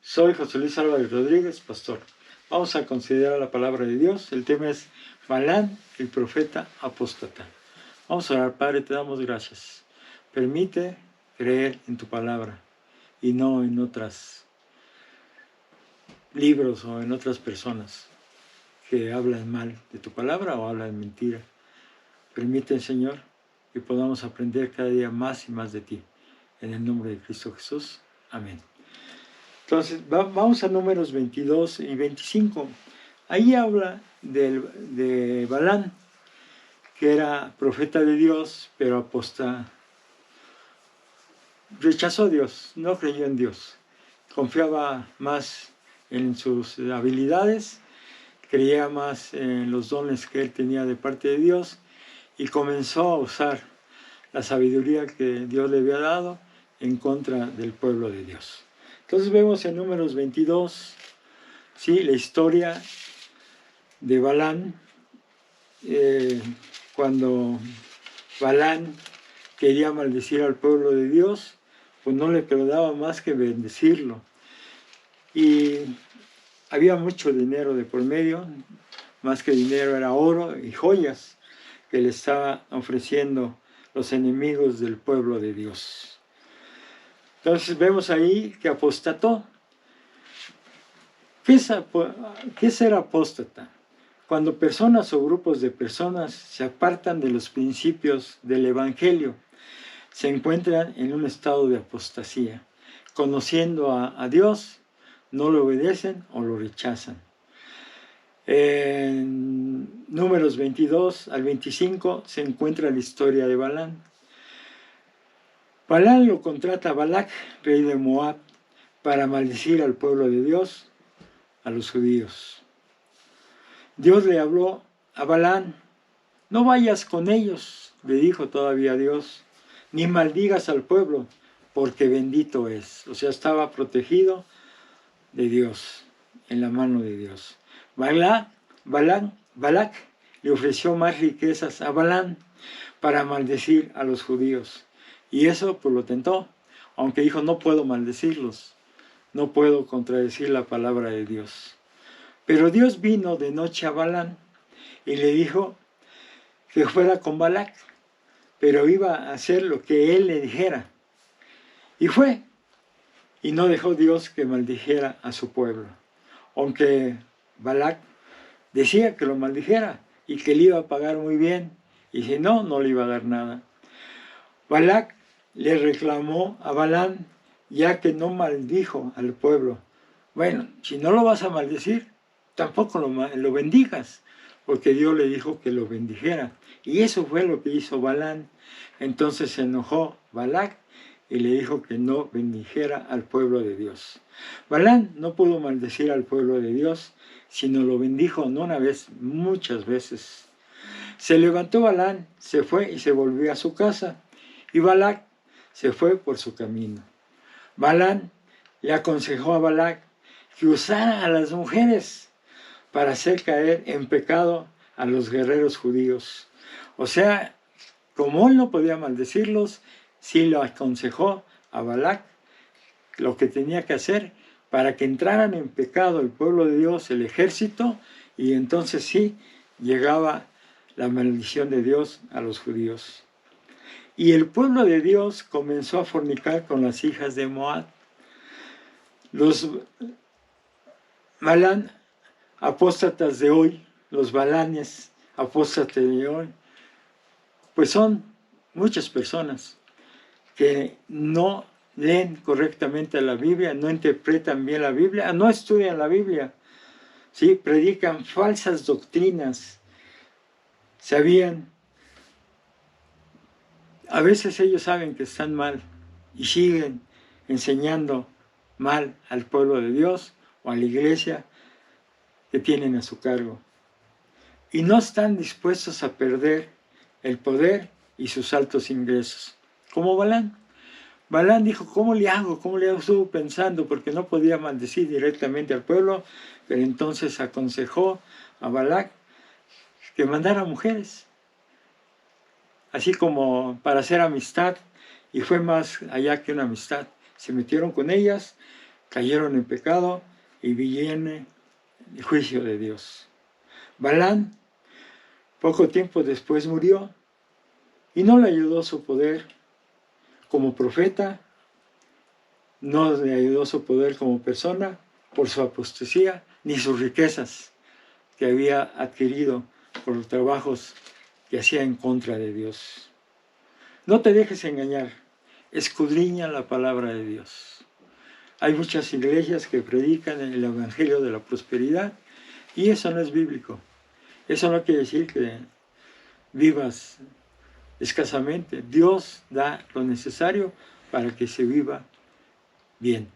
Soy José Luis Álvarez Rodríguez, pastor. Vamos a considerar la palabra de Dios. El tema es Balaam, el profeta apóstata. Vamos a orar. Padre, te damos gracias. Permite creer en tu palabra y no en otros libros o en otras personas que hablan mal de tu palabra o hablan mentira. Permite, Señor, que podamos aprender cada día más y más de ti. En el nombre de Cristo Jesús. Amén. Entonces, vamos a números 22 y 25. Ahí habla de Balaam, que era profeta de Dios, pero rechazó a Dios, no creyó en Dios. Confiaba más en sus habilidades, creía más en los dones que él tenía de parte de Dios y comenzó a usar la sabiduría que Dios le había dado en contra del pueblo de Dios. Entonces vemos en números 22, ¿sí?, la historia de Balaam, cuando Balaam quería maldecir al pueblo de Dios, pues no le quedaba más que bendecirlo. Y había mucho dinero de por medio, más que dinero era oro y joyas que le estaba ofreciendo los enemigos del pueblo de Dios. Entonces vemos ahí que apostató. ¿Qué es ser apóstata? Cuando personas o grupos de personas se apartan de los principios del Evangelio, se encuentran en un estado de apostasía. Conociendo a Dios, no lo obedecen o lo rechazan. En números 22 al 25 se encuentra la historia de Balaam. Balaam lo contrata a Balac, rey de Moab, para maldecir al pueblo de Dios, a los judíos. Dios le habló a Balaam: no vayas con ellos, le dijo todavía Dios, ni maldigas al pueblo, porque bendito es. O sea, estaba protegido de Dios, en la mano de Dios. Balac le ofreció más riquezas a Balaam para maldecir a los judíos. Y eso pues lo tentó, aunque dijo: no puedo maldecirlos, no puedo contradecir la palabra de Dios. Pero Dios vino de noche a Balaam y le dijo que fuera con Balac, pero iba a hacer lo que él le dijera. Y fue, y no dejó Dios que maldijera a su pueblo, aunque Balac decía que lo maldijera y que le iba a pagar muy bien, y si no, no le iba a dar nada. Balac le reclamó a Balaam, ya que no maldijo al pueblo: bueno, si no lo vas a maldecir, tampoco lo bendigas, porque Dios le dijo que lo bendijera. Y eso fue lo que hizo Balaam. Entonces se enojó Balac y le dijo que no bendijera al pueblo de Dios. Balaam no pudo maldecir al pueblo de Dios, sino lo bendijo no una vez, muchas veces. Se levantó Balaam, se fue y se volvió a su casa, y Balac se fue por su camino. Balaam le aconsejó a Balac que usara a las mujeres para hacer caer en pecado a los guerreros judíos. O sea, como él no podía maldecirlos, sí lo aconsejó a Balac lo que tenía que hacer para que entraran en pecado el pueblo de Dios, el ejército, y entonces sí llegaba la maldición de Dios a los judíos. Y el pueblo de Dios comenzó a fornicar con las hijas de Moab. Los Balaam apóstatas de hoy, los Balanes apóstatas de hoy, pues son muchas personas que no leen correctamente la Biblia, no interpretan bien la Biblia, no estudian la Biblia, ¿sí? Predican falsas doctrinas. A veces ellos saben que están mal y siguen enseñando mal al pueblo de Dios o a la iglesia que tienen a su cargo. Y no están dispuestos a perder el poder y sus altos ingresos. Como Balaam. Balaam dijo: ¿cómo le hago? ¿Cómo le hago? Estuvo pensando, porque no podía maldecir directamente al pueblo, pero entonces aconsejó a Balac que mandara mujeres, así como para hacer amistad, y fue más allá que una amistad. Se metieron con ellas, cayeron en pecado y viene el juicio de Dios. Balaam, poco tiempo después murió y no le ayudó su poder como profeta, no le ayudó su poder como persona por su apostasía, ni sus riquezas que había adquirido por los trabajos que hacía en contra de Dios. No te dejes engañar, escudriña la palabra de Dios. Hay muchas iglesias que predican el evangelio de la prosperidad y eso no es bíblico. Eso no quiere decir que vivas escasamente. Dios da lo necesario para que se viva bien.